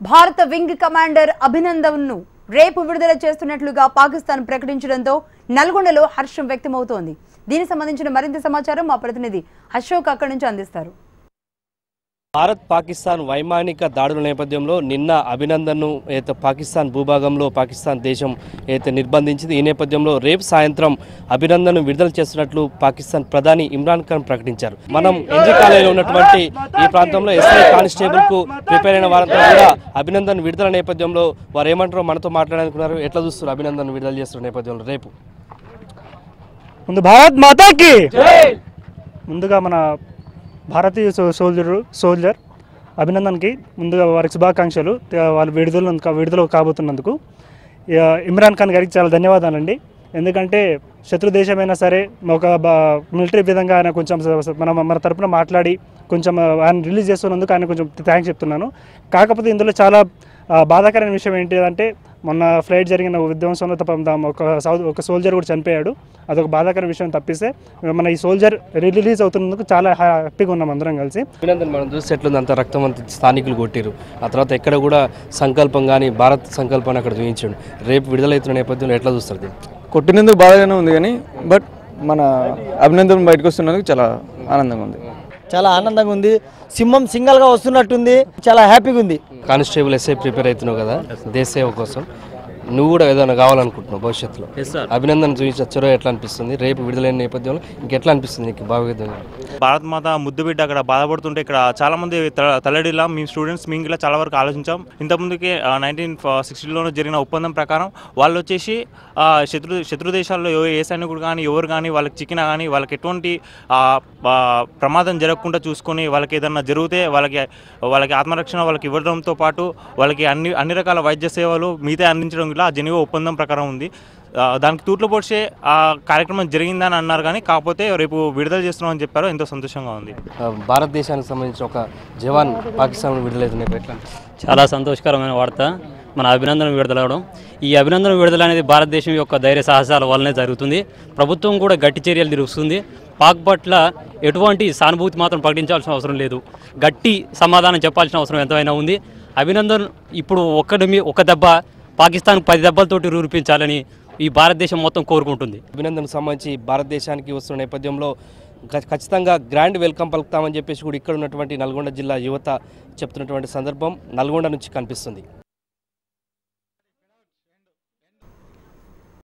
భారత wing commander అభినందన్ను రేపు విడుదల చేస్తున్నట్లుగా పాకిస్తాన్ ప్రకటించడంతో నల్గొండలో హర్షం వ్యక్తమవుతోంది. దీనికి సంబంధించిన మరింత సమాచారం మా ప్రతినిధి అశోక్ అక్కడి నుంచి అందిస్తారు. భారత్ పాకిస్తాన్ వైమానిక దాడుల నేపథ్యంలో నిన్న అభినందన్ను పాకిస్తాన్ భూభాగంలో పాకిస్తాన్ దేశం నిర్బంధించింది. ఈ నేపథ్యంలో రేపు సాయంత్రం అభినందన్ను విడుదల చేస్తున్నట్లు పాకిస్తాన్ ప్రధాని ఇమ్రాన్ ఖాన్ ప్రకటించారు. మనం ఎన్జీ కాలేజీలో ఉన్నటువంటి ఈ ప్రాంతంలో ఎస్ఐ కానిస్టేబుల్ కు ప్రిపేర్ అయిన వారంతా కూడా అభినందన్ విడుదల నేపథ్యంలో వారు ఏమంటారో మనతో మాట్లాడాలనుకున్నారు. ఎట్లా చూస్తారు అభినందన్ విడుదల చేస్తున్న నేపథ్యంలో రేపు? ముందు భారత్ మాతాకి ముందుగా మన భారతీయ సోల్జర్ అభినందన్కి ముందుగా వారికి శుభాకాంక్షలు. వాళ్ళు విడుదల కాబోతున్నందుకు ఇమ్రాన్ ఖాన్ గారికి చాలా ధన్యవాదాలండి. ఎందుకంటే శత్రు దేశమైనా సరే ఒక మిలిటరీ విధంగా ఆయన కొంచెం మన తరపున మాట్లాడి కొంచెం ఆయన రిలీజ్ చేస్తున్నందుకు ఆయన కొంచెం థ్యాంక్స్ చెప్తున్నాను. కాకపోతే ఇందులో చాలా బాధాకరమైన విషయం ఏంటిదంటే మొన్న ఫ్లైట్ జరిగిన విధ్వంసంలో ఒక సోల్జర్ కూడా చనిపోయాడు. అదొక బాధాకరమైన విషయం. తప్పిస్తే మన ఈ సోల్జర్ రిలీజ్ అవుతున్నందుకు చాలా హ్యాపీగా ఉన్నాం అందరం కలిసి. అభినందన్ మనం చూస్తే ఎట్లుంది, అంత రక్తం అంత స్థానికులు కొట్టిరు. ఆ తర్వాత ఎక్కడ కూడా సంకల్పం కానీ భారత్ సంకల్పాన్ని అక్కడ చూపించాడు. రేపు విడుదలవుతున్న నేపథ్యంలో ఎట్లా చూస్తారు? కొట్టినందుకు బాధగానే ఉంది కానీ బట్ మన అభినందన్ బయటకు వస్తున్నందుకు చాలా ఆనందంగా ఉంది. చాలా ఆనందంగా ఉంది. సింహం సింగల్గా వస్తున్నట్టుంది. చాలా హ్యాపీగా ఉంది. కానిస్టేబుల్ ఎస్ఐ ప్రిపేర్ అవుతున్నావు కదా దేశ సేవ కోసం, నువ్వు కూడా ఏదైనా కావాలనుకుంటున్నావు భవిష్యత్తులో? అభినందన్ చూపించే చొరవ ఎట్లా అనిపిస్తుంది? రేపు విడుదలైన నేపథ్యంలో ఇంకెట్లా అనిపిస్తుంది నీకు? భావిద్దాం భారత్ మాత ముద్దు బిడ్డ అక్కడ బాధపడుతుంటే ఇక్కడ చాలా మంది తల్లడిలా మేము స్టూడెంట్స్ మేము ఇలా చాలా వరకు ఆలోచించాం. ఇంతకుముందుకి 1960లోనే జరిగిన ఒప్పందం ప్రకారం వాళ్ళు వచ్చేసి శత్రు దేశాల్లో ఏ సైనికుడు కానీ ఎవరు కానీ వాళ్ళకి చిక్కినా కానీ వాళ్ళకి ఎటువంటి ప్రమాదం జరగకుండా చూసుకొని వాళ్ళకి ఏదన్నా జరిగితే వాళ్ళకి ఆత్మరక్షణ వాళ్ళకి ఇవ్వడంతో పాటు వాళ్ళకి అన్ని రకాల వైద్య సేవలు మిగతా అందించడం ఇలా జెనీవా ఒప్పందం ప్రకారం ఉంది. దానికి తూట్లు పొడిచే ఆ కార్యక్రమం జరిగిందని అన్నారు కానీ కాకపోతే రేపు విడుదల చేస్తున్నామని చెప్పారు. ఎంతో సంతోషంగా ఉంది. భారతదేశానికి సంబంధించిన ఒక జవాన్ పాకిస్తాన్ విడుదలవుతుంది, ఎట్లా? చాలా సంతోషకరమైన వార్త మన అభినందన విడుదలవడం. ఈ అభినందన విడుదల అనేది భారతదేశం యొక్క ధైర్య సాహసాల వల్లనే జరుగుతుంది. ప్రభుత్వం కూడా గట్టి చర్యలు తీసుకుంది. పాక్ పట్ల ఎటువంటి సానుభూతి మాత్రం ప్రకటించాల్సిన అవసరం లేదు. గట్టి సమాధానం చెప్పాల్సిన అవసరం ఎంతైనా ఉంది. అభినందన్ ఇప్పుడు ఒక దెబ్బ పాకిస్తాన్ 10 దెబ్బలతోటి రూపించాలని ఈ భారతదేశం మొత్తం కోరుకుంటుంది. అభినందన్ సంబంధించి భారతదేశానికి వస్తున్న నేపథ్యంలో ఖచ్చితంగా గ్రాండ్ వెల్కమ్ పలుకుతామని చెప్పేసి కూడా ఇక్కడ ఉన్నటువంటి నల్గొండ జిల్లా యువత చెప్తున్నటువంటి సందర్భం నల్గొండ నుంచి కనిపిస్తుంది.